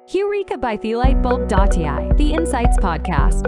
Heureka by Thelightbulb.ai, the Insights Podcast.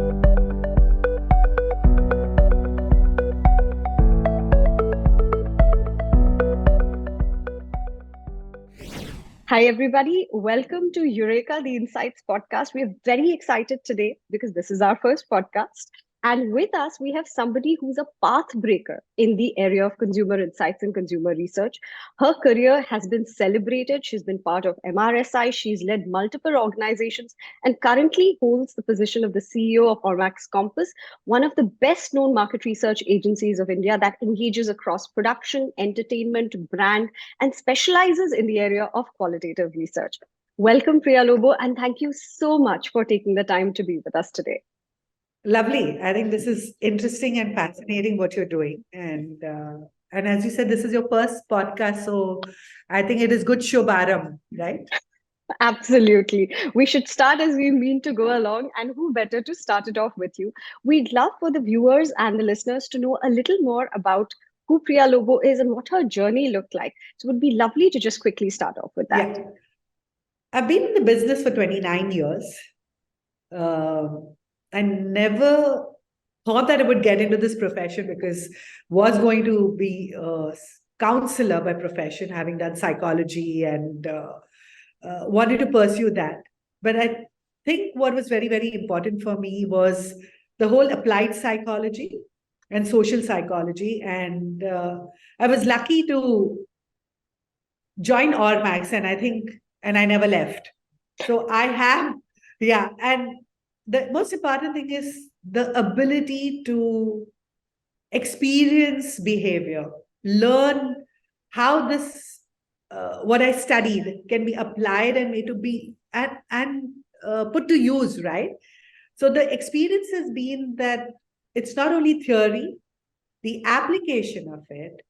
Hi, everybody. Welcome to Heureka, the Insights Podcast. We're very excited today because this is our first podcast. And with us, we have somebody who's a path breaker in the area of consumer insights and consumer research. Her career has been celebrated. She's been part of MRSI. She's led multiple organizations and currently holds the position of the CEO of Ormax Compass, one of the best known market research agencies of India that engages across production, entertainment, brand, and specializes in the area of qualitative research. Welcome, Priya Lobo, and thank you so much for taking the time to be with us today. Lovely. I think this is interesting and fascinating what you're doing. And as you said, this is your first podcast. So I think it is good Shobharam, right? Absolutely. We should start as we mean to go along. And who better to start it off with you? We'd love for the viewers and the listeners to know a little more about who Priya Lobo is and what her journey looked like. So it would be lovely to just quickly start off with that. Yeah. I've been in the business for 29 years. I never thought that I would get into this profession because was going to be a counselor by profession, having done psychology and wanted to pursue that. But I think what was very, very important for me was the whole applied psychology and social psychology. And I was lucky to join Ormax, and I never left. So I have, and the most important thing is the ability to experience behavior, learn how this, what I studied can be applied and made to be and put to use, right? So the experience has been that it's not only theory, the application of it,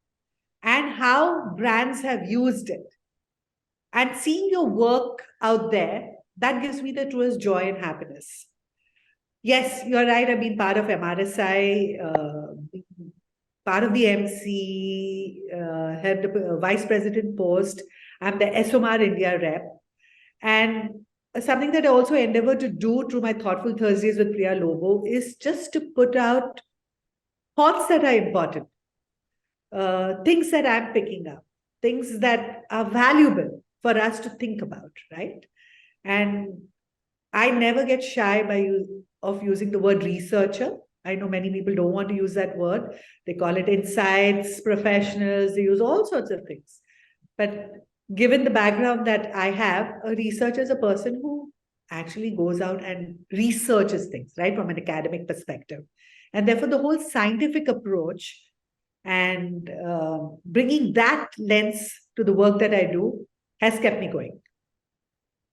and how brands have used it. And seeing your work out there, that gives me the truest joy and happiness. Yes, you're right. I've been part of MRSI, part of the MC, had the vice president post. I'm the ESOMAR India rep. And something that I also endeavor to do through my Thoughtful Thursdays with Priya Lobo is just to put out thoughts that are important, things that I'm picking up, things that are valuable for us to think about, right? And I never get shy of using the word researcher. I know many people don't want to use that word. They call it insights, professionals, they use all sorts of things. But given the background that I have, a researcher is a person who actually goes out and researches things, right, from an academic perspective. And therefore, the whole scientific approach and bringing that lens to the work that I do has kept me going.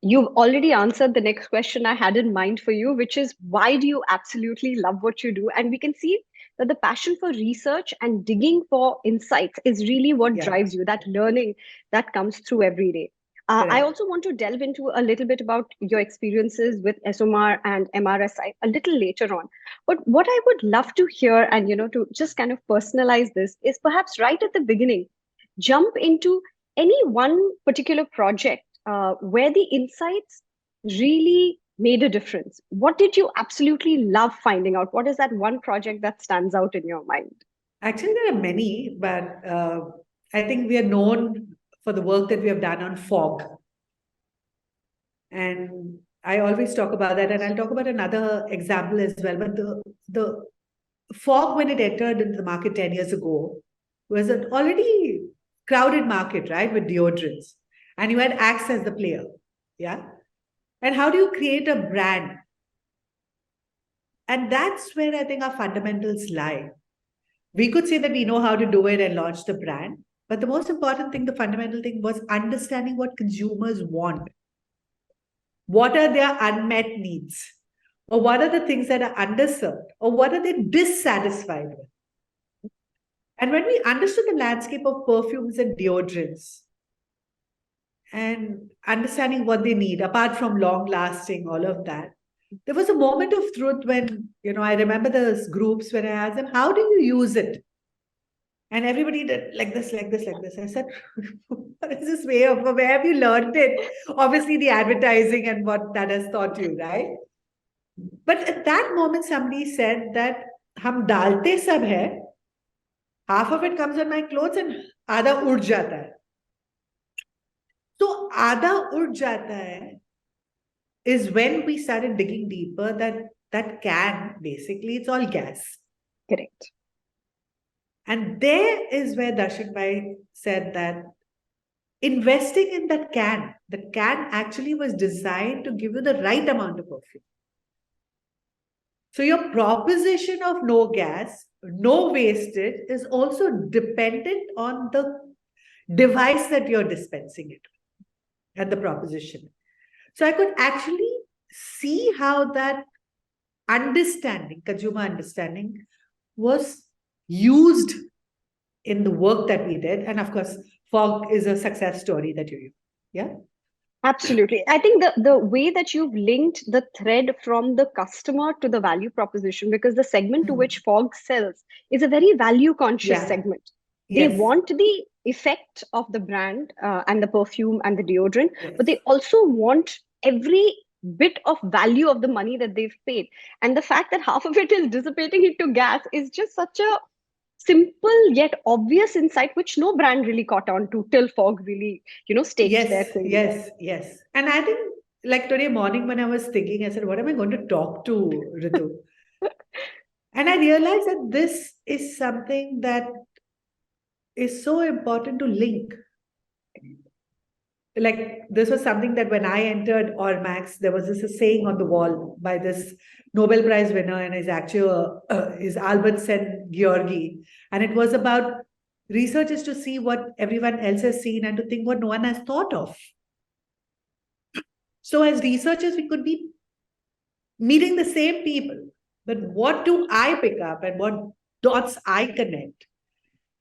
You've already answered the next question I had in mind for you, which is why do you absolutely love what you do? And we can see that the passion for research and digging for insights is really what drives you, that learning that comes through every day. I also want to delve into a little bit about your experiences with ESOMAR and MRSI a little later on. But what I would love to hear and, to just kind of personalize this is perhaps right at the beginning, jump into any one particular project where the insights really made a difference. What did you absolutely love finding out? What is that one project that stands out in your mind? Actually, there are many, but I think we are known for the work that we have done on fog. And I always talk about that, and I'll talk about another example as well. But the fog, when it entered into the market 10 years ago, was an already crowded market, right, with deodorants. And you had Axe as the player. Yeah. And how do you create a brand? And that's where I think our fundamentals lie. We could say that we know how to do it and launch the brand. But the most important thing, the fundamental thing was understanding what consumers want. What are their unmet needs? Or what are the things that are underserved? Or what are they dissatisfied with? And when we understood the landscape of perfumes and deodorants, and understanding what they need, apart from long lasting, all of that, there was a moment of truth when, I remember those groups when I asked them, how do you use it? And everybody did like this, like this, like this. I said, what is this way of, where have you learned it? Obviously, the advertising and what that has taught you, right? But at that moment, somebody said that हम डालते सब है, half of it comes on my clothes and आधा उड़ जाता है. So आधा उड़ जाता है is when we started digging deeper that can, basically, it's all gas. Correct. And there is where Darshan Bhai said that investing in the can actually was designed to give you the right amount of perfume. So your proposition of no gas, no wastage is also dependent on the device that you're dispensing it and the proposition. So I could actually see how that understanding, consumer understanding, was used in the work that we did. And of course, fog is a success story that you, yeah? Absolutely. I think the way that you've linked the thread from the customer to the value proposition, because the segment to which fog sells is a very value conscious segment. They want the effect of the brand and the perfume and the deodorant, but they also want every bit of value of the money that they've paid. And the fact that half of it is dissipating into gas is just such a simple yet obvious insight, which no brand really caught on to till fog really, staked their claim. Yes. And I think, like today morning when I was thinking, I said, what am I going to talk to Ritu? And I realized that this is something that is so important to link. Like this was something that when I entered Ormax, there was this saying on the wall by this Nobel Prize winner, and his actual is Albert Sen Georgi, and it was about research is to see what everyone else has seen and to think what no one has thought of. So as researchers, we could be meeting the same people, but what do I pick up and what dots I connect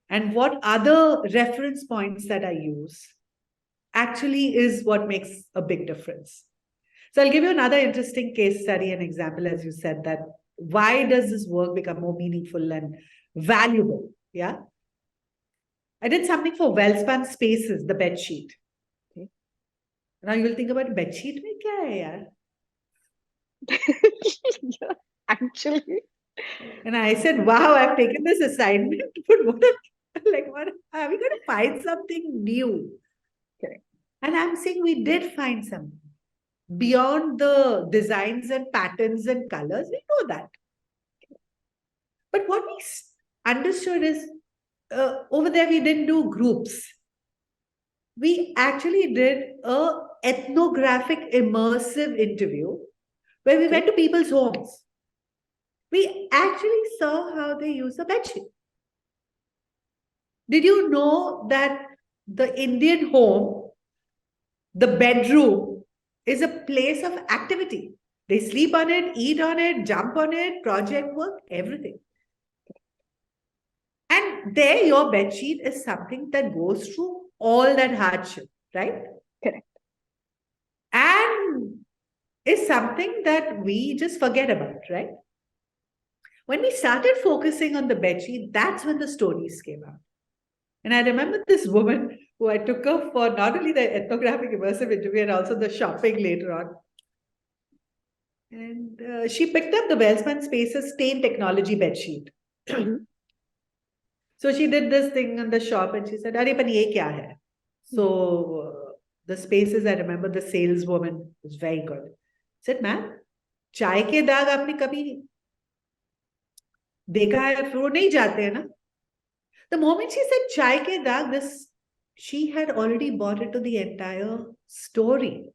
and what other reference points that I use actually is what makes a big difference. So I'll give you another interesting case study and example, as you said, that why does this work become more meaningful and valuable? Yeah. I did something for Wellspan Spaces, the bed sheet. Okay. Now you will think about bed sheet mein kya hai Yeah, actually. And I said, wow, I've taken this assignment, but what are we going to find something new? Okay. And I'm saying we did find something. Beyond the designs and patterns and colors, we know that. But what we understood is over there we didn't do groups. We actually did a ethnographic immersive interview where we went to people's homes. We actually saw how they use a bedsheet. Did you know that the Indian home, the bedroom, is a place of activity? They sleep on it, eat on it, jump on it, project work, everything. And there, your bedsheet is something that goes through all that hardship, right? Correct. And is something that we just forget about, right? When we started focusing on the bedsheet, that's when the stories came out. And I remember this woman who I took her for not only the ethnographic immersive interview and also the shopping later on. And she picked up the Wellspan Spaces stain technology bedsheet. So she did this thing in the shop and she said, "Arey, pan ye kya hai?" So the Spaces, I remember the saleswoman was very good. Said, "Ma'am, chai ke daag aapne kabhi देखा है फिर वो नहीं जाते हैं ना." The moment she said chai ke daag, she had already bought into the entire story.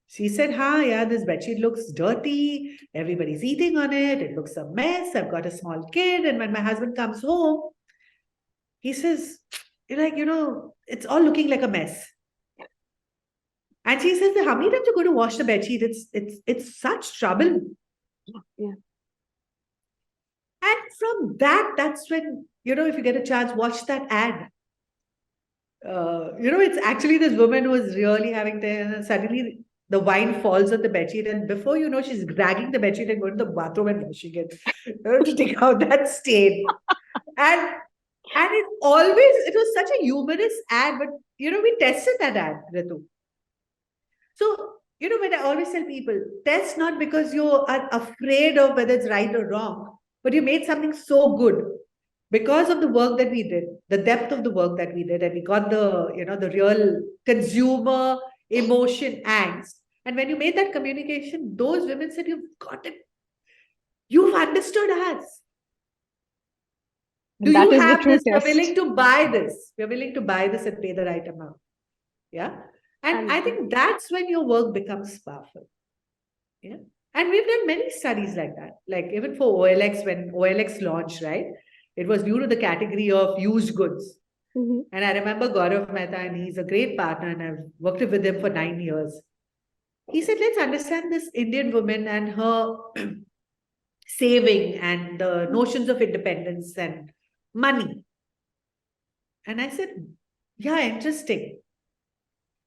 She said, yeah, this bedsheet looks dirty. Everybody's eating on it. It looks a mess. I've got a small kid. And when my husband comes home, he says, it's all looking like a mess. And she says, how many times you go to wash the bedsheet? It's such trouble. Yeah. And from that's when, if you get a chance, watch that ad. It's actually this woman who is really having and suddenly the wine falls on the bedsheet, and before you know, she's dragging the bedsheet and going to the bathroom and washing it to take out that stain. And And it was such a humorous ad, but we tested that ad, Ritu. So, when I always tell people, test not because you are afraid of whether it's right or wrong, but you made something so good because of the work that we did, the depth of the work that we did, and we got the real consumer emotion angst. And when you made that communication, those women said, "You've got it. You've understood us. Do That you is the have true this? We're test. willing to buy this. We're willing to buy this and pay the right amount." Yeah. And I think that's when your work becomes powerful. Yeah. And we've done many studies like that. Like even for OLX, when OLX launched, right? It was due to the category of used goods. Mhm. And I remember Gaurav Mehta, and he's a great partner, and I've worked with him for 9 years. He said, let's understand this Indian woman and her saving and the notions of independence and money. And I said, yeah, interesting.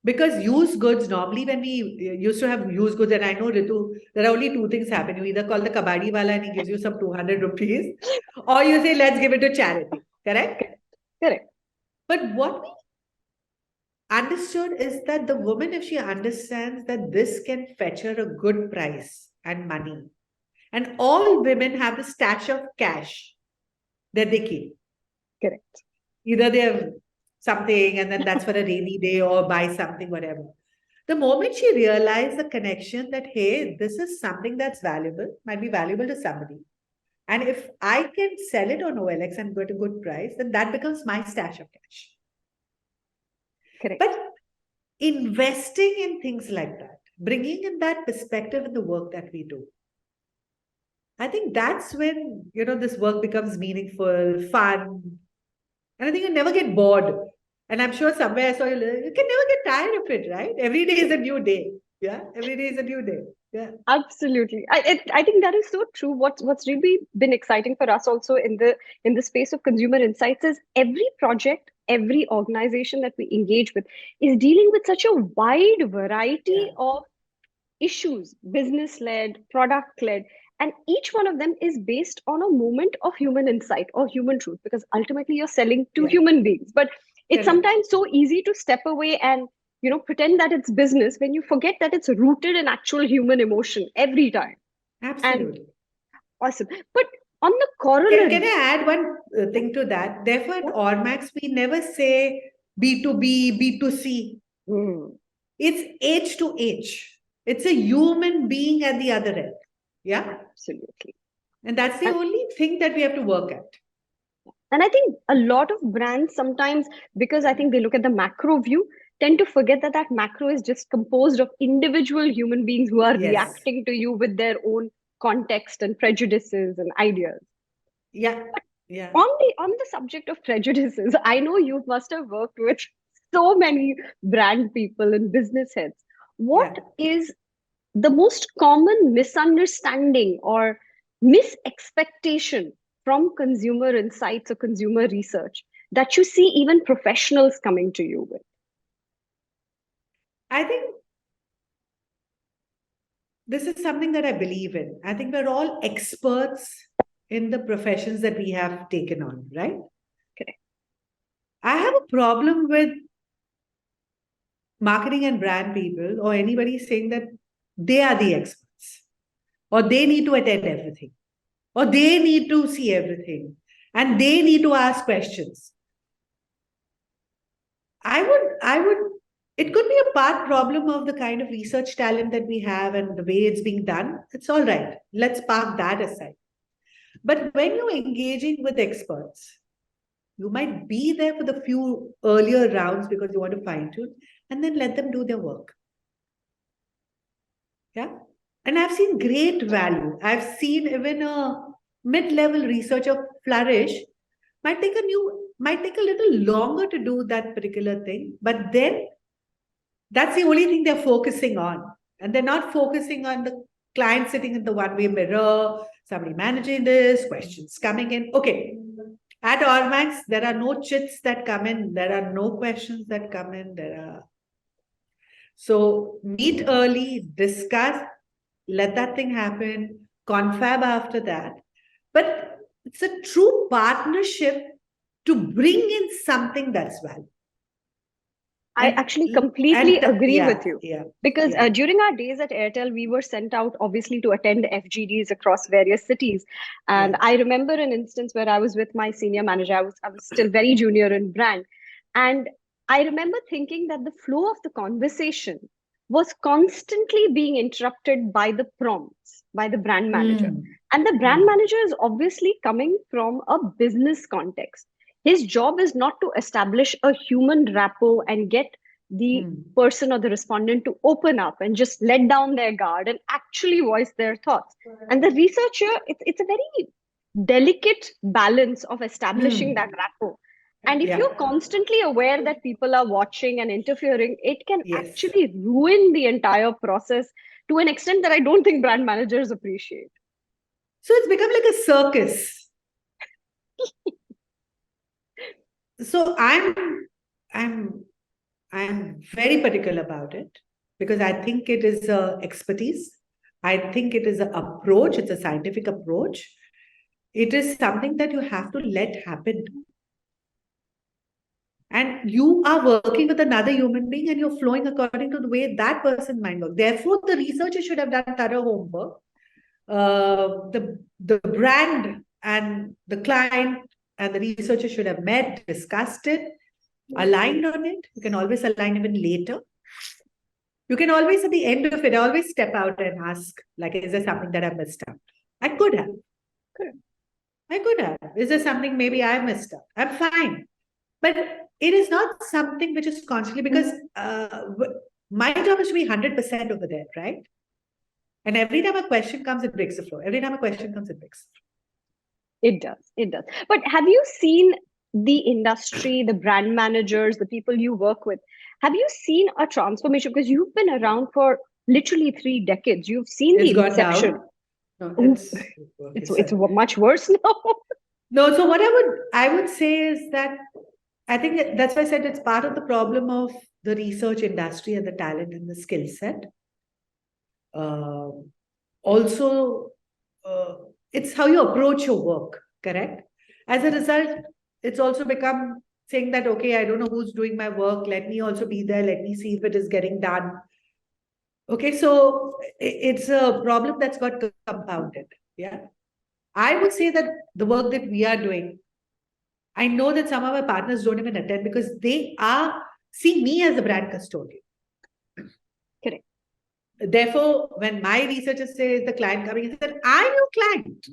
Because used goods, normally when we used to have used goods, and I know, Ritu, there are only two things happen. You either call the kabadi wala and he gives you some 200 rupees, or you say, let's give it to charity. Correct? Correct. But what we understood is that the woman, if she understands that this can fetch her a good price and money, and all women have the stash of cash that they keep. Correct. Either they have something and then that's for a rainy day or buy something, whatever. The moment she realized the connection that, hey, this is something that's valuable, might be valuable to somebody. And if I can sell it on OLX and get a good price, then that becomes my stash of cash. Correct. But investing in things like that, bringing in that perspective in the work that we do, I think that's when, this work becomes meaningful, fun. And I think you never get bored. And I'm sure somewhere I saw you can never get tired of it, right? Every day is a new day. Yeah. Every day is a new day. Yeah. Absolutely. I think that is so true. What's really been exciting for us also in the space of consumer insights is every project, every organization that we engage with is dealing with such a wide variety Yeah. of issues, business led, product led, and each one of them is based on a moment of human insight or human truth, because ultimately you're selling to Yeah. human beings. But it's Correct. sometimes so easy to step away and pretend that it's business when you forget that it's rooted in actual human emotion every time. And Absolutely. awesome. But on the Can corollary, I add one thing to that? Therefore, at yeah. Ormax, we never say B2B, B2C. Hmm, It's H to H. It's a human being at the other end. Yeah. absolutely. And that's the And only thing that we have to work at. And I think a lot of brands sometimes, because I think they look at the macro view, tend to forget that that macro is just composed of individual human beings who are Yes. reacting to you with their own context and prejudices and ideas. Yeah. Yeah. On the subject of prejudices, I know you must have worked with so many brand people and business heads. What Yeah. is the most common misunderstanding or misexpectation from consumer insights or consumer research that you see even professionals coming to you with? I think this is something that I believe in. I think we're all experts in the professions that we have taken on, right? Correct. I have a problem with marketing and brand people or anybody saying that they are the experts or they need to attend everything or they need to see everything and they need to ask questions. I would, it could be a part problem of the kind of research talent that we have and the way it's being done. It's all right. Let's park that aside. But when you're engaging with experts, you might be there for the few earlier rounds because you want to fine tune and then let them do their work. Yeah. And I've seen great value. I've seen even a mid-level researcher flourish. Might take a little longer to do that particular thing, but then that's the only thing they're focusing on. And they're not focusing on the client sitting in the one-way mirror, somebody managing this, questions coming in. Okay. At Ormax, there are no chits that come in. There are no questions that come in. So meet early, discuss, let that thing happen, confab after that. But it's a true partnership to bring in something that's value. I And- actually completely agree yeah, with you. Yeah. Because yeah. during our days at Airtel, we were sent out obviously to attend FGDs across various cities. And Yeah. I remember an instance where I was with my senior manager. I was still very junior in brand. And I remember thinking that the flow of the conversation was constantly being interrupted by the prompts, by the brand manager. Mm. And the brand manager is obviously coming from a business context. His job is not to establish a human rapport and get the person or the respondent to open up and just let down their guard and actually voice their thoughts. And the researcher, it's a very delicate balance of establishing that rapport. And if Yeah. you're constantly aware that people are watching and interfering, it can Yes. actually ruin the entire process to an extent that I don't think brand managers appreciate. So it's become like a circus. So I'm very particular about it because I think it is a expertise. I think it is an approach. It's a scientific approach. It is something that you have to let happen. And you are working with another human being and you're flowing according to the way that person mind works. Therefore, the researcher should have done thorough homework. The brand and the client and the researcher should have met, discussed it, aligned on it. You can always align even later. You can always, at the end of it, always step out and ask, like, is there something that I missed out? I could have. I could have. Is there something maybe I missed out? I'm fine. But it is not something which is constantly because my job is to be 100% over there, right? And every time a question comes, it breaks the flow. Every time a question comes, it breaks the flow. It does. It does. But have you seen the industry, the brand managers, the people you work with? Have you seen a transformation? Because you've been around for literally 3 decades. You've seen It's the gone inception. down. No, Ooh, it's it's much worse now. no. So what I would say is that I think that's why I said it's part of the problem of the research industry and the talent and the skill set. Also, it's how you approach your work, correct? As a result, it's also become saying that, okay, I don't know who's doing my work. Let me also be there. Let me see if it is getting done. Okay, so it's a problem that's got compounded. Yeah. I would say that the work that we are doing, I know that some of our partners don't even attend because they see me as a brand custodian. Correct. Therefore, when my researchers say, is the client coming? He said, I'm your client.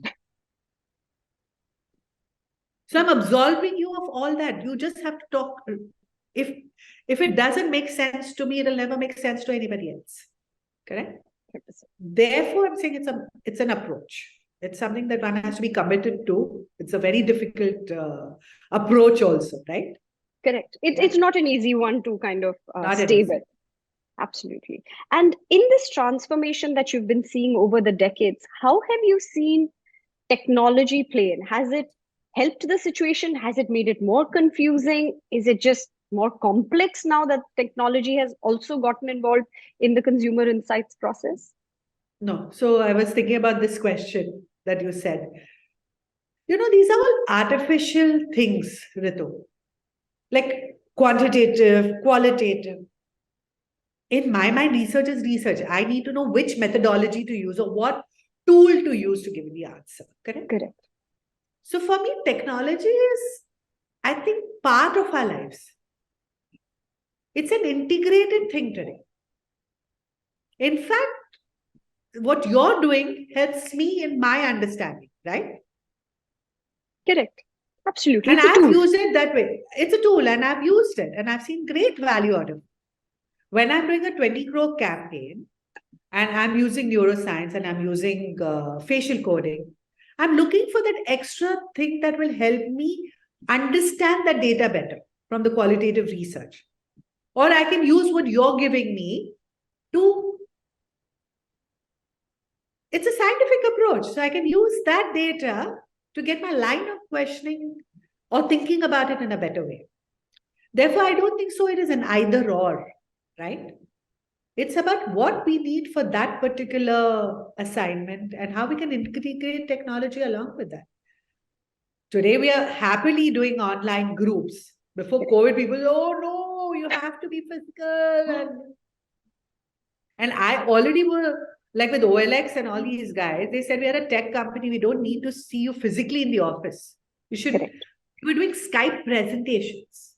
So I'm absolving you of all that. You just have to talk. If it doesn't make sense to me, it'll never make sense to anybody else. Correct? 100%. Therefore, I'm saying it's an approach. It's something that one has to be committed to. It's a very difficult approach also, right? Correct. It's not an easy one to kind of Not an stay easy. with. Absolutely. And in this transformation that you've been seeing over the decades, how have you seen technology play in? Has it helped the situation? Has it made it more confusing? Is it just more complex now that technology has also gotten involved in the consumer insights process? No. So I was thinking about this question that you said. These are all artificial things, Ritu. Like quantitative, qualitative. In my mind, research is research. I need to know which methodology to use or what tool to use to give the answer. Correct? Correct. So for me, technology is, I think, part of our lives. It's an integrated thing today. In fact, what you're doing helps me in my understanding, right? Correct. Absolutely. And It's a I've tool. used it that way. It's a tool and I've used it and I've seen great value out of it. When I'm doing a 20 crore campaign and I'm using neuroscience and I'm using facial coding, I'm looking for that extra thing that will help me understand the data better from the qualitative research. Or I can use what you're giving me to, it's a scientific approach. So I can use that data to get my line of questioning or thinking about it in a better way. Therefore, I don't think so it is an either or, right? It's about what we need for that particular assignment and how we can integrate technology along with that. Today, we are happily doing online groups. Before COVID, people, oh no, you have to be physical. And I already were like with OLX and all these guys, they said we are a tech company. We don't need to see you physically in the office. You should, Correct. we were doing Skype presentations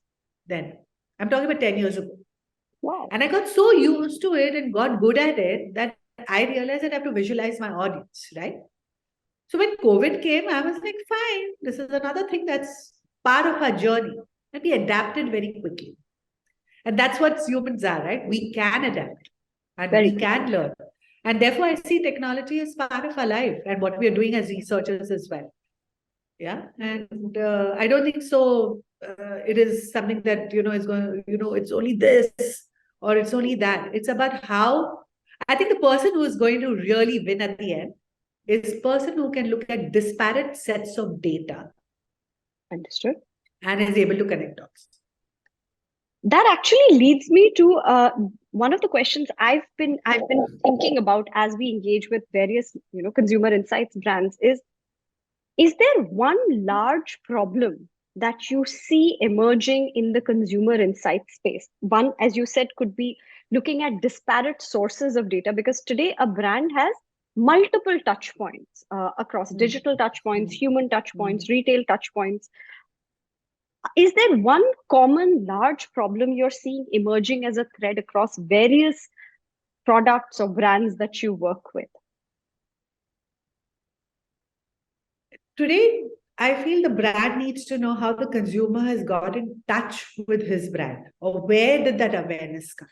then. I'm talking about 10 years ago. Wow. And I got so used to it and got good at it that I realized that I have to visualize my audience, right? So when COVID came, I was like, fine, this is another thing that's part of our journey. And we adapted very quickly. And that's what humans are, right? We can adapt and Very we can learn. And therefore, I see technology as part of our life and what we are doing as researchers as well. Yeah. And I don't think so. It is something that, is going, it's only this or it's only that. It's about how I think the person who is going to really win at the end is a person who can look at disparate sets of data. Understood. And is able to connect dots. That actually leads me to one of the questions I've been thinking about as we engage with various consumer insights brands is there one large problem that you see emerging in the consumer insight space? One, as you said, could be looking at disparate sources of data, because today a brand has multiple touch points across digital touch points, human touch points, retail touch points. Is there one common large problem you're seeing emerging as a thread across various products or brands that you work with? Today, I feel the brand needs to know how the consumer has got in touch with his brand, or where did that awareness come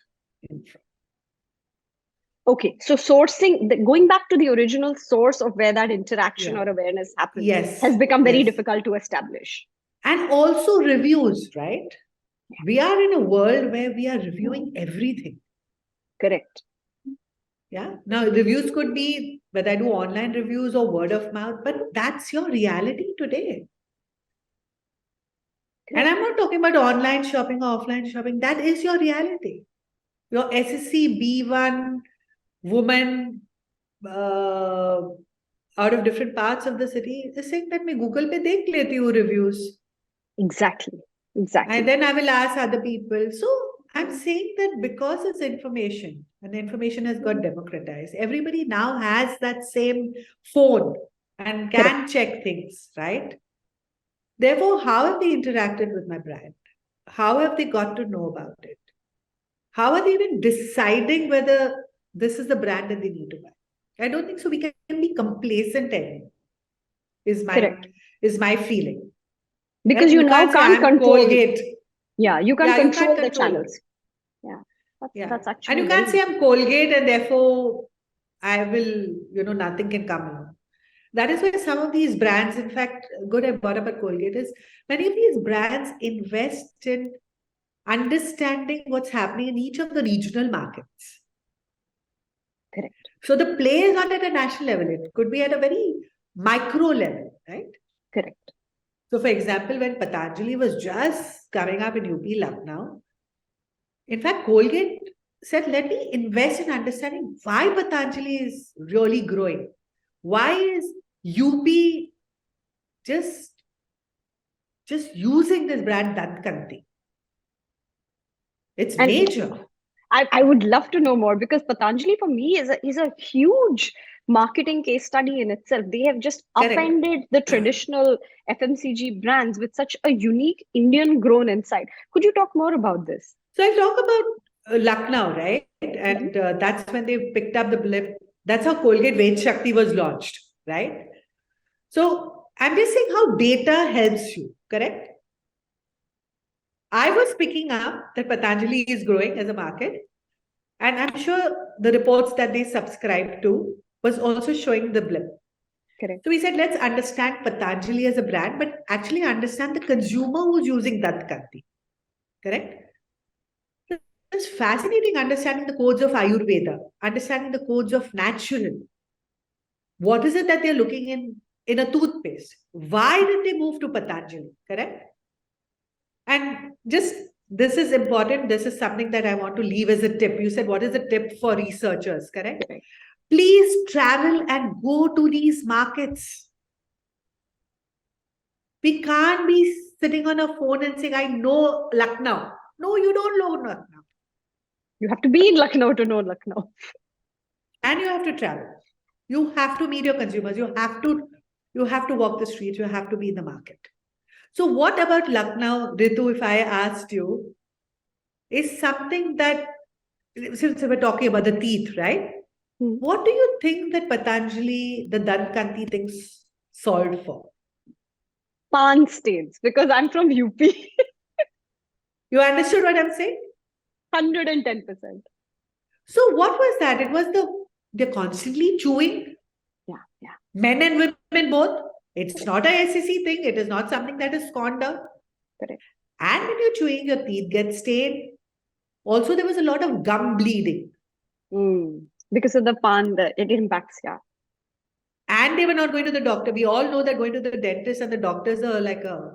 in from? Okay, so going back to the original source of where that interaction or awareness happens has become very difficult to establish. And also reviews, right? We are in a world where we are reviewing everything. Correct. Yeah. Now, reviews could be whether I do online reviews or word of mouth, but that's your reality today. And I'm not talking about online shopping or offline shopping. That is your reality. Your SSC B1 woman out of different parts of the city is saying that my Google pe dekh leti hu reviews. Exactly. And then I will ask other people. So I'm saying that because it's information and the information has got democratized, everybody now has that same phone and can check things, right? Therefore, how have they interacted with my brand? How have they got to know about it? How are they even deciding whether this is the brand that they need to buy? I don't think so. We can be complacent anymore, is my feeling. Because you now can't control Colgate. Yeah, you can't control the channels. That's actually. And you can't say I'm Colgate and therefore I will, nothing can come along. That is why some of these brands, in fact, good I brought up at Colgate, is many of these brands invest in understanding what's happening in each of the regional markets. Correct. So the play is not at a national level. It could be at a very micro level, right? Correct. So, for example, when Patanjali was just coming up in UP Lucknow, in fact, Colgate said, let me invest in understanding why Patanjali is really growing. Why is UP just using this brand Dantkanti? It's major. I would love to know more, because Patanjali for me is a huge marketing case study in itself. They have just upended the traditional FMCG brands with such a unique Indian grown insight. Could you talk more about this? So I talk about Lucknow, right? And that's when they picked up the blip. That's how Colgate Ved Shakti was launched, right? So I'm just saying how data helps you, correct? I was picking up that Patanjali is growing as a market. And I'm sure the reports that they subscribed to was also showing the blip. Correct. So we said, let's understand Patanjali as a brand, but actually understand the consumer who's using Dantkanti. Correct? It's fascinating understanding the codes of Ayurveda, understanding the codes of natural. What is it that they're looking in a toothpaste? Why did they move to Patanjali? Correct? And just this is important. This is something that I want to leave as a tip. You said, what is a tip for researchers? Correct? Please travel and go to these markets. We can't be sitting on a phone and saying, I know Lucknow. No, you don't know Lucknow. You have to be in Lucknow to know Lucknow. And you have to travel. You have to meet your consumers. You have to walk the streets. You have to be in the market. So what about Lucknow, Ritu, if I asked you, is something that, since we're talking about the teeth, right? What do you think that Patanjali, the Dantkanti things solved for? Pan stains, because I'm from UP. You understood what I'm saying? 110%. So what was that? It was they're constantly chewing. Yeah. Men and women both. It's not a SEC thing. It is not something that is scorned up. Correct. And when you're chewing, your teeth get stained. Also, there was a lot of gum bleeding. Because of the pan, it impacts, yeah. And they were not going to the doctor. We all know that going to the dentist and the doctors are like a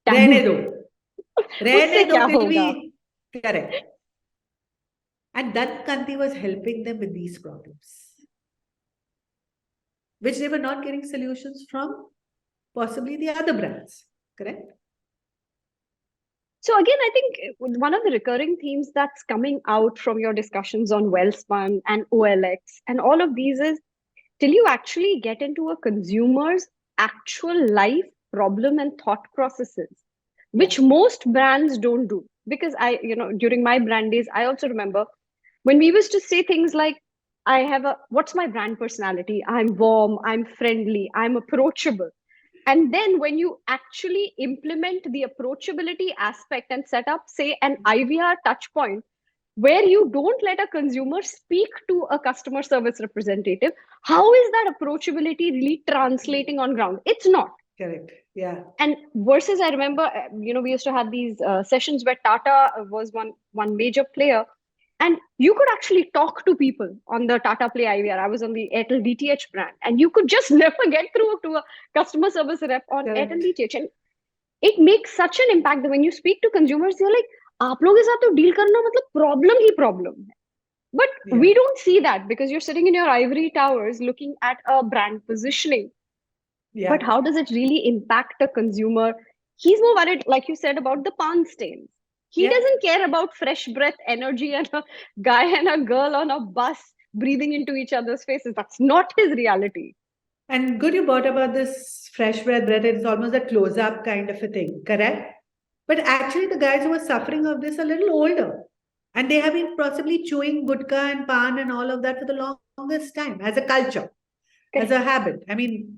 Taboo. Rehne do. Rehne do till we correct. And Dantkanti was helping them with these problems, which they were not getting solutions from possibly the other brands, correct? So again, I think one of the recurring themes that's coming out from your discussions on Wellspun and OLX and all of these is till you actually get into a consumer's actual life problem and thought processes, which most brands don't do. Because during my brand days, I also remember when we used to say things like, what's my brand personality? I'm warm, I'm friendly, I'm approachable. And then when you actually implement the approachability aspect and set up, say, an IVR touch point, where you don't let a consumer speak to a customer service representative, how is that approachability really translating on ground? It's not. Correct. Yeah. And versus, I remember, we used to have these sessions where Tata was one major player, and you could actually talk to people on the Tata Play IVR. I was on the Airtel DTH brand, and you could just never get through to a customer service rep on Correct. Airtel DTH. And it makes such an impact that when you speak to consumers, they're like, आप लोगों के साथ तो deal करना मतलब problem ही problem है. But we don't see that because you're sitting in your ivory towers looking at a brand positioning. Yeah. But how does it really impact a consumer? He's more worried, like you said, about the pan stains. He doesn't care about fresh breath energy and a guy and a girl on a bus breathing into each other's faces. That's not his reality. And good you brought about this fresh breath. It's almost a close-up kind of a thing, correct? But actually, the guys who are suffering of this are a little older. And they have been possibly chewing gutka and pan and all of that for the longest time as a culture, as a habit. I mean,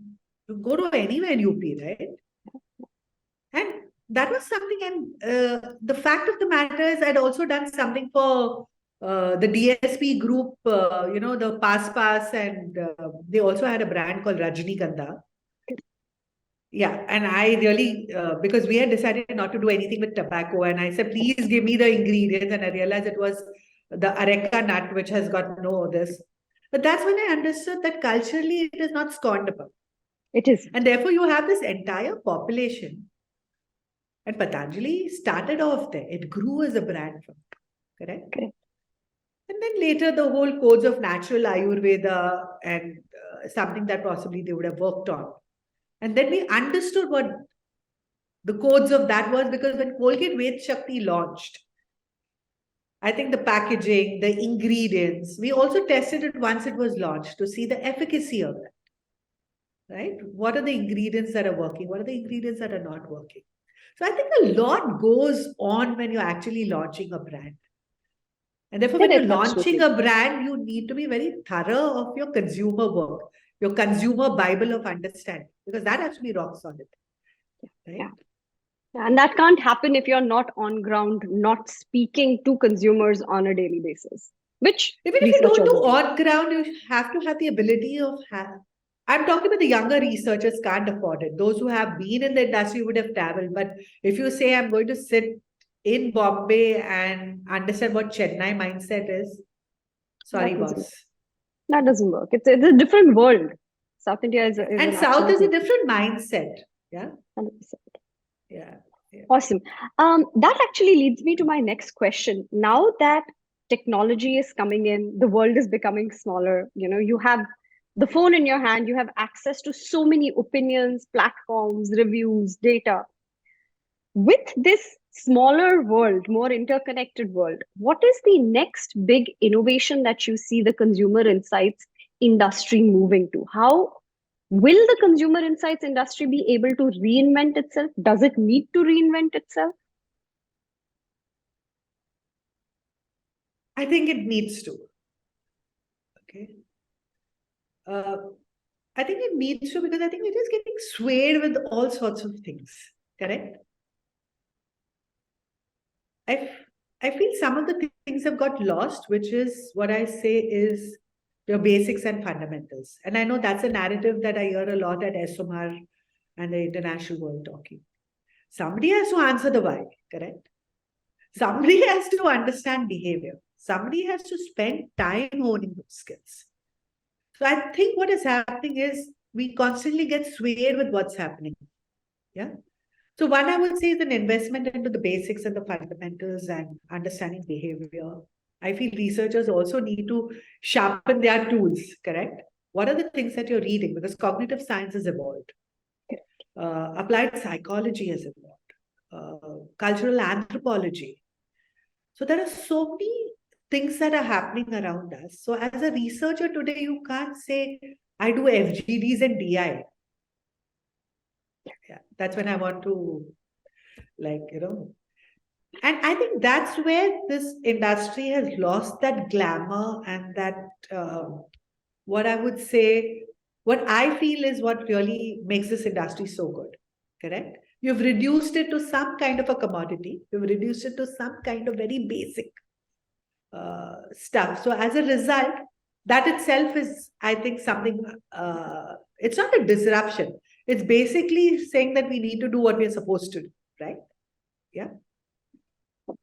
you go to anywhere in UP, right? And that was something. And the fact of the matter is, I'd also done something for the DSP group, the Pass, and they also had a brand called Rajnikanda. Yeah, and I really, because we had decided not to do anything with tobacco, and I said, please give me the ingredients, and I realized it was the areca nut, which has got no this. But that's when I understood that culturally it is not scorned upon. It is. And therefore you have this entire population. And Patanjali started off there. It grew as a brand from correct? Okay. And then later the whole codes of natural Ayurveda and something that possibly they would have worked on. And then we understood what the codes of that was, because when Colgate Ved Shakti launched, I think the packaging, the ingredients, we also tested it once it was launched to see the efficacy of that. Right? What are the ingredients that are working? What are the ingredients that are not working? So I think a lot goes on when you're actually launching a brand. And therefore, when you're launching a brand, you need to be very thorough of your consumer work, your consumer Bible of understanding, because that has to be rock solid. Right? Yeah. And that can't happen if you're not on ground, not speaking to consumers on a daily basis. Which even if you don't do on ground, you have to have the ability of I'm talking about the younger researchers can't afford it. Those who have been in the industry would have traveled. But if you say I'm going to sit in Bombay and understand what Chennai mindset is, sorry, boss. That doesn't work. It's a different world. South India is and South is a different mindset. Yeah. 100%. Yeah. Awesome. That actually leads me to my next question. Now that technology is coming in, the world is becoming smaller. You have the phone in your hand, you have access to so many opinions, platforms, reviews, data. With this smaller world, more interconnected world, what is the next big innovation that you see the consumer insights industry moving to? How will the consumer insights industry be able to reinvent itself? Does it need to reinvent itself? I think it needs to. Okay. I think it needs to because I think it is getting swayed with all sorts of things. Correct? I feel some of the things have got lost, which is what I say is your basics and fundamentals. And I know that's a narrative that I hear a lot at ESOMAR and the international world talking. Somebody has to answer the why, correct? Somebody has to understand behavior. Somebody has to spend time honing those skills. So I think what is happening is we constantly get swayed with what's happening. Yeah. So one I would say is an investment into the basics and the fundamentals and understanding behavior. I feel researchers also need to sharpen their tools, correct? What are the things that you're reading? Because cognitive science has evolved. Applied psychology has evolved. Cultural anthropology. So there are so many things that are happening around us. So as a researcher today, you can't say, I do FGDs and DI. Yeah, that's when I want to, and I think that's where this industry has lost that glamour and that, what I would say, what I feel is what really makes this industry so good, correct? You've reduced it to some kind of a commodity. You've reduced it to some kind of very basic stuff. So as a result, that itself is, I think, something, it's not a disruption. It's basically saying that we need to do what we are supposed to do, right? Yeah.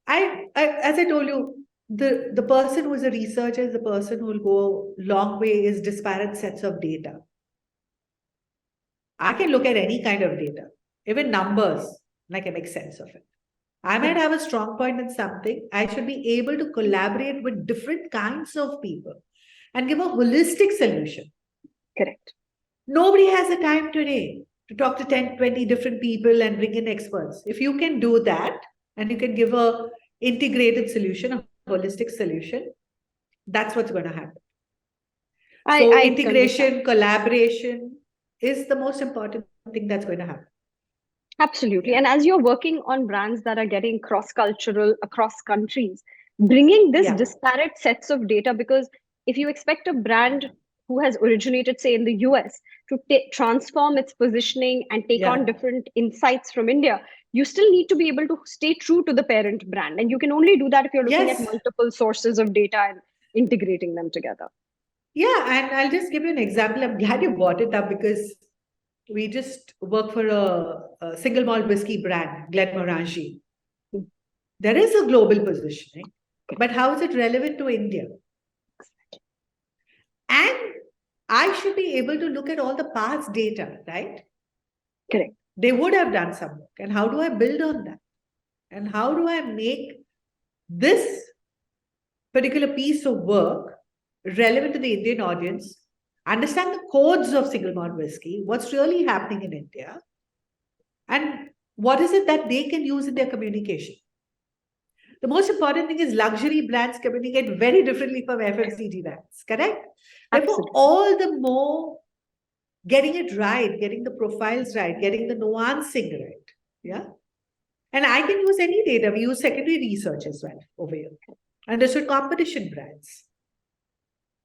As I told you, the person who is a researcher is the person who will go long way is disparate sets of data. I can look at any kind of data, even numbers, and I can make sense of it. I might have a strong point in something. I should be able to collaborate with different kinds of people and give a holistic solution. Correct. Nobody has the time today to talk to 10, 20 different people and bring in experts. If you can do that and you can give a integrated solution, a holistic solution, that's what's going to happen. So I integration, understand. collaboration is the most important thing that's going to happen. Absolutely. And as you're working on brands that are getting cross-cultural across countries, bringing this disparate sets of data, because if you expect a brand who has originated, say, in the US to transform its positioning and take on different insights from India, you still need to be able to stay true to the parent brand. And you can only do that if you're looking at multiple sources of data and integrating them together. Yeah, and I'll just give you an example. I'm glad you brought it up because we just work for a single malt whiskey brand, Glenmorangie. There is a global positioning, but how is it relevant to India? And I should be able to look at all the past data, right? Correct. They would have done some work. And how do I build on that? And how do I make this particular piece of work relevant to the Indian audience, understand the codes of single malt whiskey, what's really happening in India, and what is it that they can use in their communication? The most important thing is luxury brands communicate very differently from FMCG brands, correct? Therefore, all the more getting it right, getting the profiles right, getting the nuancing right. Yeah. And I can use any data. We use secondary research as well over here. And this is competition brands.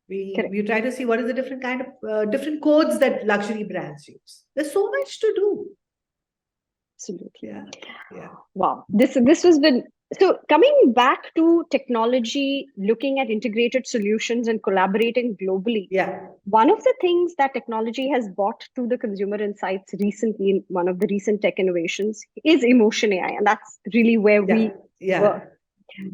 We try to see what is the different kind of different codes that luxury brands use. There's so much to do. Absolutely. Yeah. Wow. This has been so coming back to technology, looking at integrated solutions and collaborating globally. Yeah. One of the things that technology has brought to the consumer insights recently in one of the recent tech innovations is emotion AI. And that's really where we work.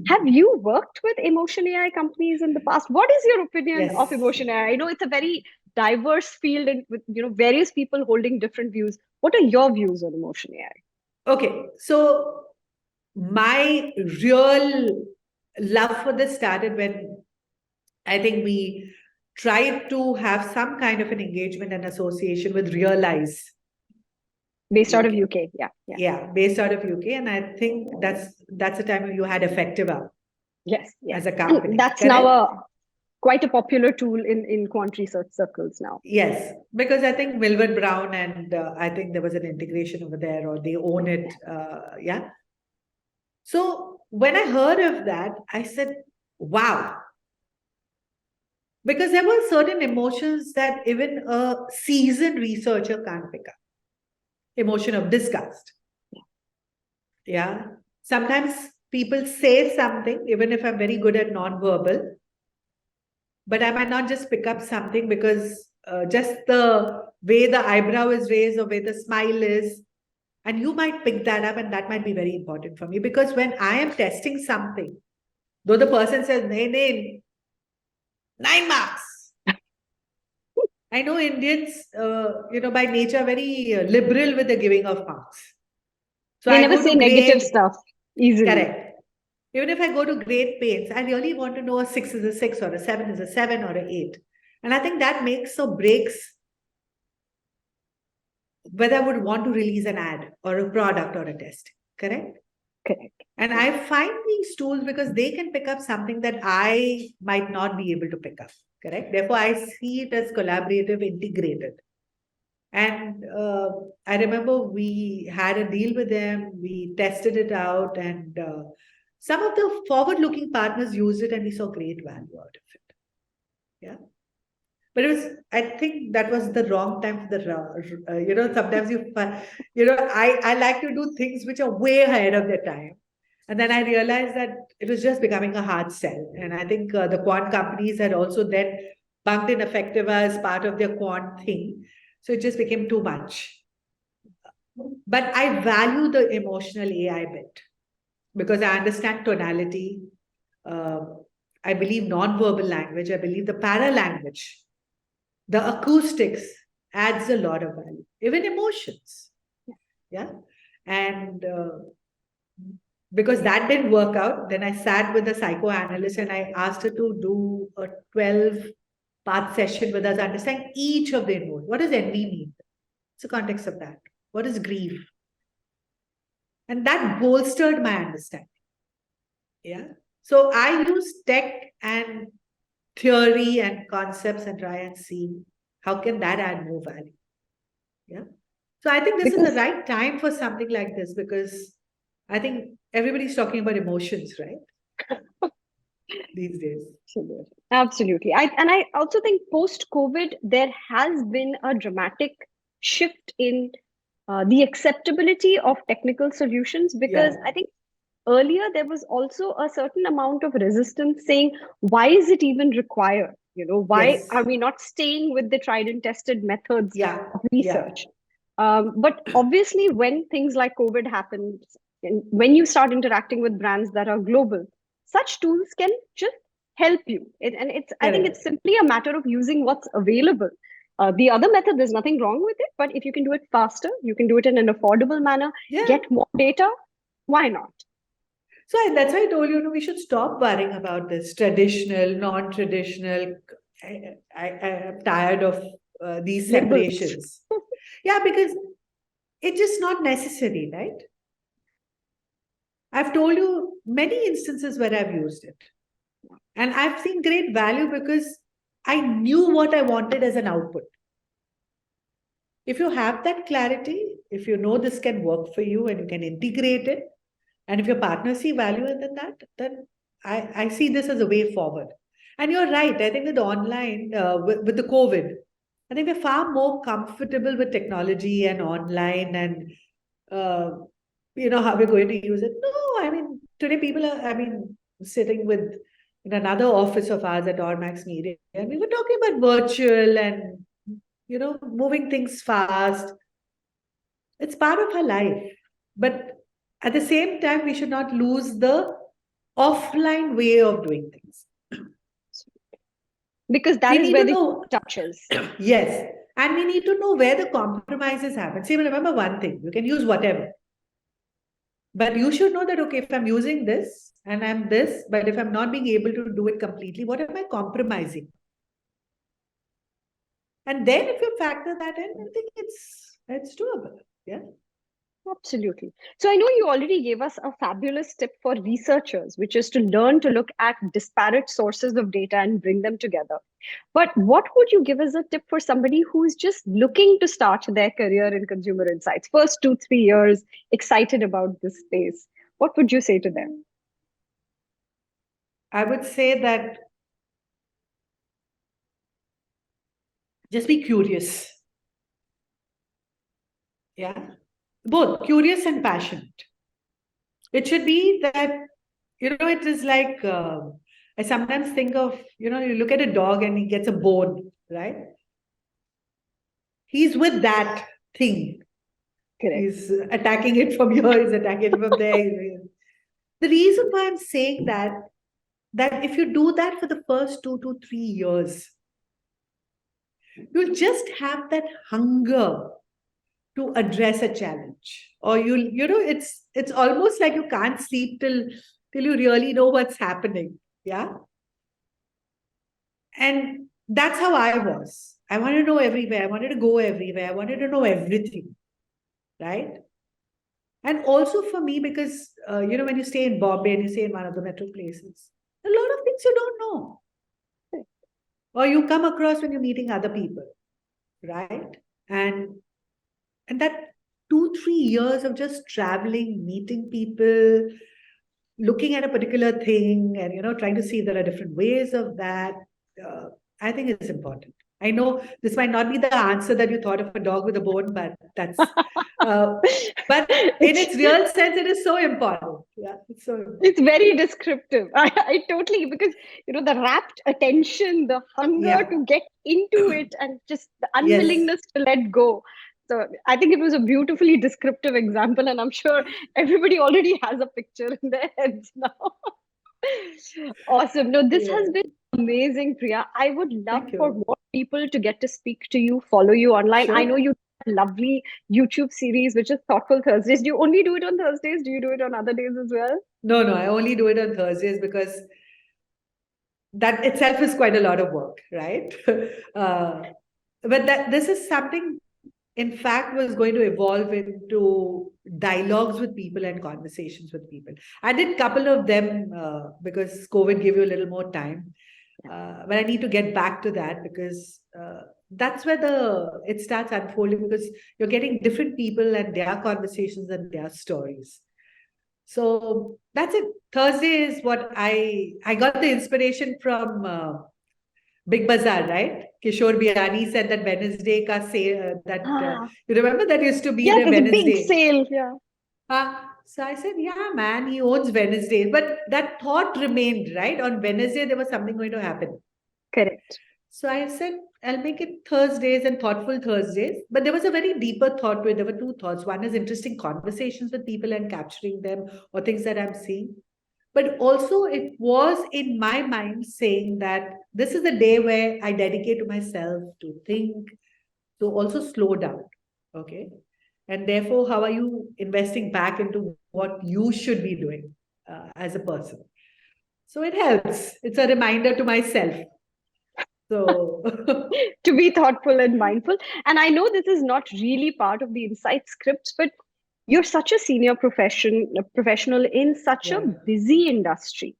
Have you worked with emotion AI companies in the past? What is your opinion of emotion AI? I know it's a very diverse field and with various people holding different views. What are your views on emotion AI? Okay, so my real love for this started when I think we tried to have some kind of an engagement and association with Realize. Based out of UK. UK. Yeah. Yeah, based out of UK. And I think that's the time when you had Effectiva Yes. as a And company. that's correct? now quite a popular tool in quant research circles now. Yes, because I think Milward Brown and I think there was an integration over there, or they own it. Yeah. So when I heard of that, I said, wow. Because there were certain emotions that even a seasoned researcher can't pick up. Emotion of disgust. Yeah. Sometimes people say something, even if I'm very good at nonverbal, but I might not just pick up something because just the way the eyebrow is raised or way the smile is. And you might pick that up, and that might be very important for me, because when I am testing something, though the person says, nay, 9 marks. I know Indians, by nature, very liberal with the giving of marks. So They I never go say to negative grade, stuff easily. correct. Even if I go to great pains, I really want to know a 6 is a 6 or a 7 is a 7 or an 8. And I think that makes or breaks whether I would want to release an ad or a product or a test. Correct? Correct. And I find these tools because they can pick up something that I might not be able to pick up. Correct? Therefore, I see it as collaborative, integrated. And I remember we had a deal with them, we tested it out, and some of the forward-looking partners used it, and we saw great value out of it. Yeah. But it was, I think that was the wrong time for the, sometimes I like to do things which are way ahead of their time. And then I realized that it was just becoming a hard sell. And I think the quant companies had also then bumped in Effectiva as part of their quant thing. So it just became too much. But I value the emotional AI bit because I understand tonality. I believe non-verbal language. I believe the para-language, the acoustics adds a lot of value, even emotions. Yeah. And because that didn't work out, then I sat with a psychoanalyst and I asked her to do a 12-part session with us, understand each of the emotions. What does envy mean? What's the context of that? What is grief? And that bolstered my understanding. Yeah. So I use tech and theory and concepts and try and see how can that add more value. Yeah. So I think this is the right time for something like this, because I think everybody's talking about emotions, right? These days. Absolutely. I also think post-COVID, there has been a dramatic shift in the acceptability of technical solutions, because Yeah. I think earlier there was also a certain amount of resistance saying, why is it even required? Why Yes. are we not staying with the tried and tested methods Yeah. of research? But obviously, when things like COVID happened, and when you start interacting with brands that are global, such tools can just help you. I think it's simply a matter of using what's available. The other method, there's nothing wrong with it, but if you can do it faster, you can do it in an affordable manner, get more data, why not? So that's why I told you, we should stop worrying about this traditional, non-traditional. I'm tired of these separations. Yeah, because it's just not necessary, right? I've told you many instances where I've used it. And I've seen great value because I knew what I wanted as an output. If you have that clarity, if you know this can work for you and you can integrate it, and if your partners see value in that, then I see this as a way forward. And you're right. I think with online, with the COVID, I think we're far more comfortable with technology and online and, how we're going to use it. No, I mean, today people are, sitting with in another office of ours at Ormax Media, and we were talking about virtual and, moving things fast. It's part of our life. But at the same time, we should not lose the offline way of doing things. Because that is where the touches. Yes. And we need to know where the compromises happen. See, remember one thing, you can use whatever. But you should know that, okay, if I'm using this and I'm this, but if I'm not being able to do it completely, what am I compromising? And then if you factor that in, I think it's doable. Yeah. Absolutely. So I know you already gave us a fabulous tip for researchers, which is to learn to look at disparate sources of data and bring them together. But what would you give as a tip for somebody who's just looking to start their career in consumer insights? First 2, 3 years, excited about this space. What would you say to them? I would say that just be curious. Yeah. Both curious and passionate. It should be that, it is like, I sometimes think of, you look at a dog and he gets a bone, right? He's with that thing. Correct. He's attacking it from here, he's attacking it from there. The reason why I'm saying that if you do that for the first 2 to 3 years, you'll just have that hunger to address a challenge. Or it's almost like you can't sleep till you really know what's happening. Yeah. And that's how I was. I wanted to know everywhere. I wanted to go everywhere. I wanted to know everything. Right. And also for me, because, when you stay in Bombay and you stay in one of the metro places, a lot of things you don't know. Or you come across when you're meeting other people. Right. And that 2, 3 years of just traveling, meeting people, looking at a particular thing, and trying to see there are different ways of that, I think is important. I know this might not be the answer that you thought of a dog with a bone, but that's but in its real sense, it is so important. Yeah, it's so important. It's very descriptive. I totally, because the rapt attention, the hunger Yeah. to get into it, and just the Yes. unwillingness to let go. So I think it was a beautifully descriptive example, and I'm sure everybody already has a picture in their heads now. Awesome. No, this has Yeah. been amazing, Priya. I would love Thank for you. more people to get to speak to you, follow you online. I know Sure. you have a lovely YouTube series, which is Thoughtful Thursdays. Do you only do it on Thursdays? Do you do it on other days as well? No, I only do it on Thursdays because that itself is quite a lot of work, right? uh, but that this is something, in fact, was going to evolve into dialogues with people and conversations with people. I did a couple of them because COVID gave you a little more time. But I need to get back to that because that's where it starts unfolding, because you're getting different people and their conversations and their stories. So that's it. Thursday is what I got the inspiration from Big Bazaar, right? Kishore Biani said that Wednesday ka sale, you remember that used to be Yeah, the there's a big Wednesday. sale. Yeah. So I said, yeah, man, he owns Wednesdays. But that thought remained, right? On Wednesday, there was something going to happen. Correct. So I said, I'll make it Thursdays and thoughtful Thursdays. But there was a very deeper thought to it. There were two thoughts. One is interesting conversations with people and capturing them, or things that I'm seeing. But also, it was in my mind saying that this is the day where I dedicate to myself to think, to also slow down. Okay. And therefore, how are you investing back into what you should be doing as a person? So it helps. It's a reminder to myself. So, To be thoughtful and mindful. And I know this is not really part of the Insight scripts, but you're such a senior professional in such a yeah. busy industry.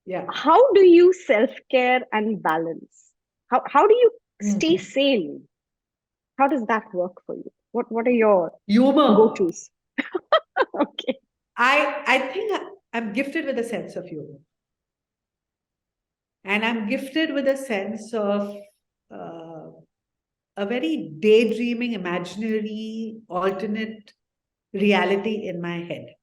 Yeah. How do you self-care and balance? How do you stay Mhm. sane? How does that work for you? What are your Humor. go-tos? Okay. I think I'm gifted with a sense of humor. And I'm gifted with a sense of uh, a very daydreaming, imaginary, alternate reality in my head.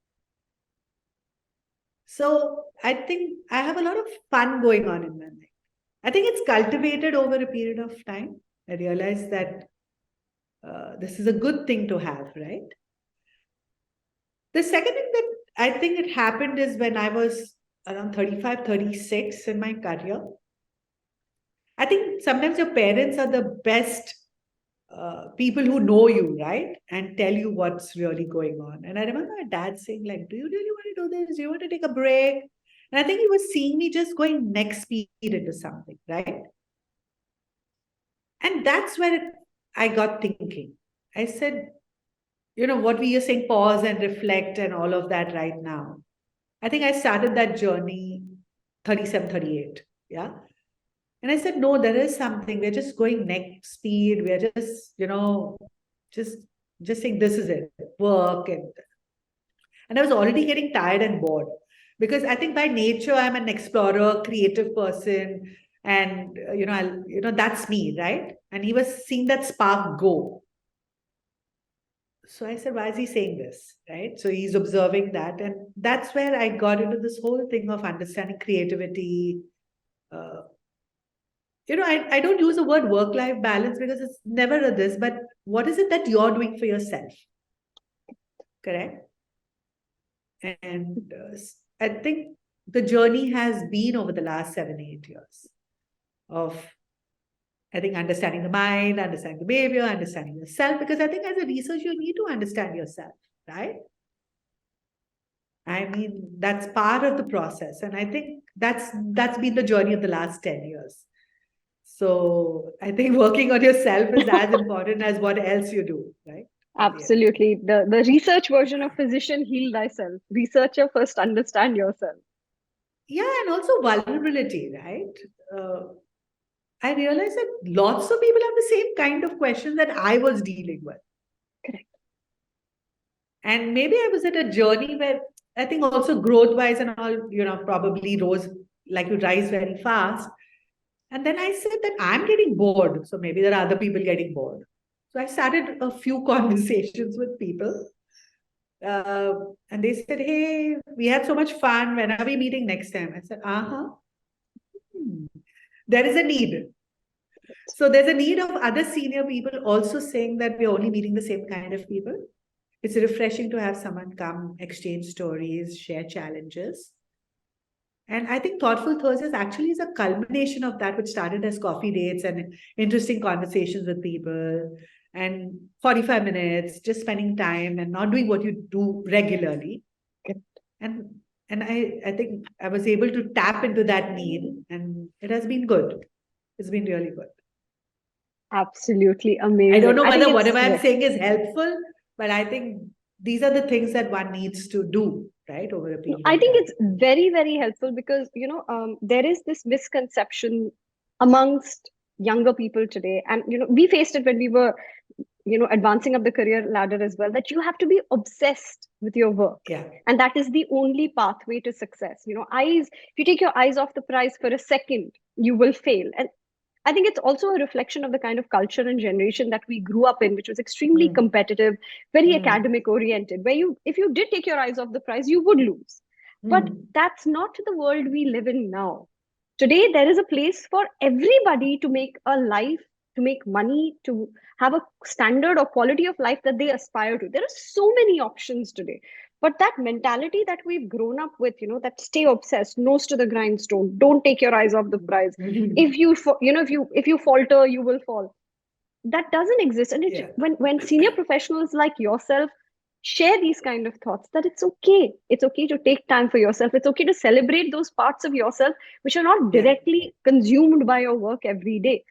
So I think I have a lot of fun going on in my mind. I think it's cultivated over a period of time. I realized that this is a good thing to have, right? The second thing that I think it happened is when I was around 35, 36 in my career. I think sometimes your parents are the best people who know you, right? And tell you what's really going on. And I remember my dad saying, like, do you really want to do this? Do you want to take a break? And I think he was seeing me just going next speed into something, right? And that's where I got thinking. I said, what we are saying, pause and reflect and all of that right now. I think I started that journey 37, 38. Yeah. And I said, no, there is something. We're just going next speed. We're just, just saying this is it, work. And I was already getting tired and bored because I think by nature, I'm an explorer, creative person. And, that's me, right? And he was seeing that spark go. So I said, why is he saying this? Right. So he's observing that. And that's where I got into this whole thing of understanding creativity. I don't use the word work-life balance because it's never a this, but what is it that you're doing for yourself? Correct. And I think the journey has been over the last 7, 8 years of, I think, understanding the mind, understanding the behavior, understanding yourself, because I think as a researcher, you need to understand yourself, right? I mean, that's part of the process. And I think that's been the journey of the last 10 years. So I think working on yourself is as important as what else you do, right? Absolutely. The research version of physician, heal thyself. Researcher, first understand yourself. Yeah, and also vulnerability, right? I realized that lots of people have the same kind of questions that I was dealing with. Correct. And maybe I was at a journey where I think also growth-wise and all, probably rose, like you rise very fast. And then I said that I'm getting bored. So maybe there are other people getting bored. So I started a few conversations with people. And they said, hey, we had so much fun. When are we meeting next time? I said, there is a need. So there's a need of other senior people also saying that we're only meeting the same kind of people. It's refreshing to have someone come, exchange stories, share challenges. And I think Thoughtful Thursdays actually is a culmination of that, which started as coffee dates and interesting conversations with people and 45 minutes, just spending time and not doing what you do regularly. And I think I was able to tap into that need, and it has been good. It's been really good. Absolutely amazing. I don't know whether whatever I'm saying is helpful, but I think these are the things that one needs to do, right, over a period. I think it's very, very helpful because, there is this misconception amongst younger people today. And, we faced it when we were, advancing up the career ladder as well, that you have to be obsessed with your work. Yeah. And that is the only pathway to success. If you take your eyes off the prize for a second, you will fail. And I think it's also a reflection of the kind of culture and generation that we grew up in, which was extremely competitive, very academic oriented, where if you did take your eyes off the prize, you would lose. But that's not the world we live in now. Today, there is a place for everybody to make a life, to make money, to have a standard or quality of life that they aspire to. There are so many options today. But that mentality that we've grown up with, that stay obsessed, nose to the grindstone, don't take your eyes off the prize. If you falter, you will fall. That doesn't exist. And when senior professionals like yourself share these kind of thoughts, that it's okay to take time for yourself, it's okay to celebrate those parts of yourself which are not directly consumed by your work every day.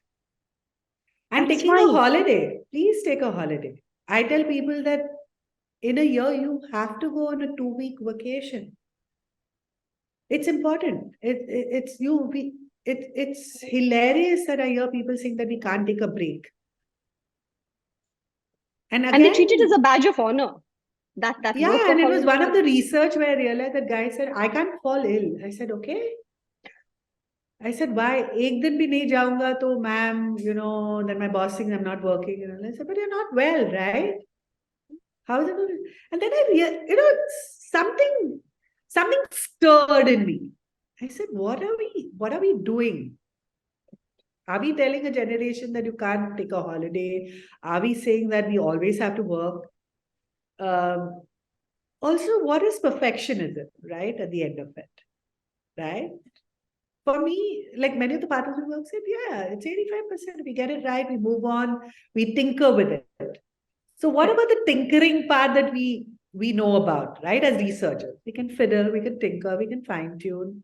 And That's taking fine. a holiday, please take a holiday. I tell people that in a year, you have to go on a 2-week vacation. It's important. It's hilarious that I hear people saying that we can't take a break. And again, they treat it as a badge of honor. That yeah, and it was one of the research where I realized that guy said, I can't fall ill. I said, okay. I said, why? Ek din bhi nahi jaunga to ma'am, then my boss thinks I'm not working. And I said, but you're not well, right? How is it going to? And then I realized, something stirred in me. I said, what are we doing? Are we telling a generation that you can't take a holiday? Are we saying that we always have to work? Also, what is perfectionism, right? At the end of it, right? For me, like many of the partners we work said, yeah, it's 85%. We get it right, we move on, we tinker with it. So what about the tinkering part that we know about, right? As researchers, we can fiddle, we can tinker, we can fine tune.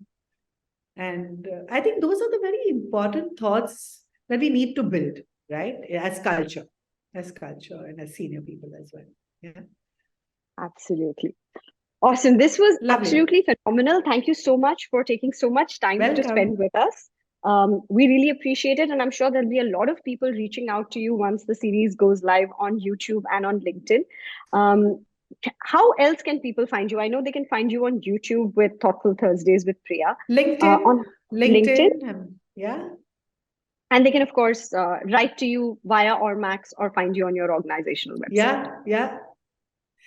And I think those are the very important thoughts that we need to build, right? As culture and as senior people as well. Yeah. Absolutely. Awesome. This was Lovely. absolutely phenomenal. Thank you so much for taking so much time to spend Welcome. with us. We really appreciate it. And I'm sure there'll be a lot of people reaching out to you once the series goes live on YouTube and on LinkedIn. How else can people find you? I know they can find you on YouTube with Thoughtful Thursdays with Priya. LinkedIn. On LinkedIn. Yeah. And they can, of course, write to you via Ormax or find you on your organizational website. Yeah.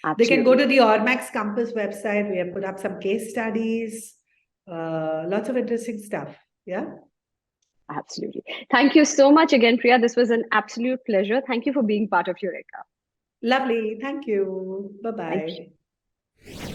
Absolutely. They can go to the Ormax Compass website. We have put up some case studies, lots of interesting stuff. Yeah. Absolutely. Thank you so much again, Priya. This was an absolute pleasure. Thank you for being part of Heureka. Lovely. Thank you. Bye-bye. Thank you.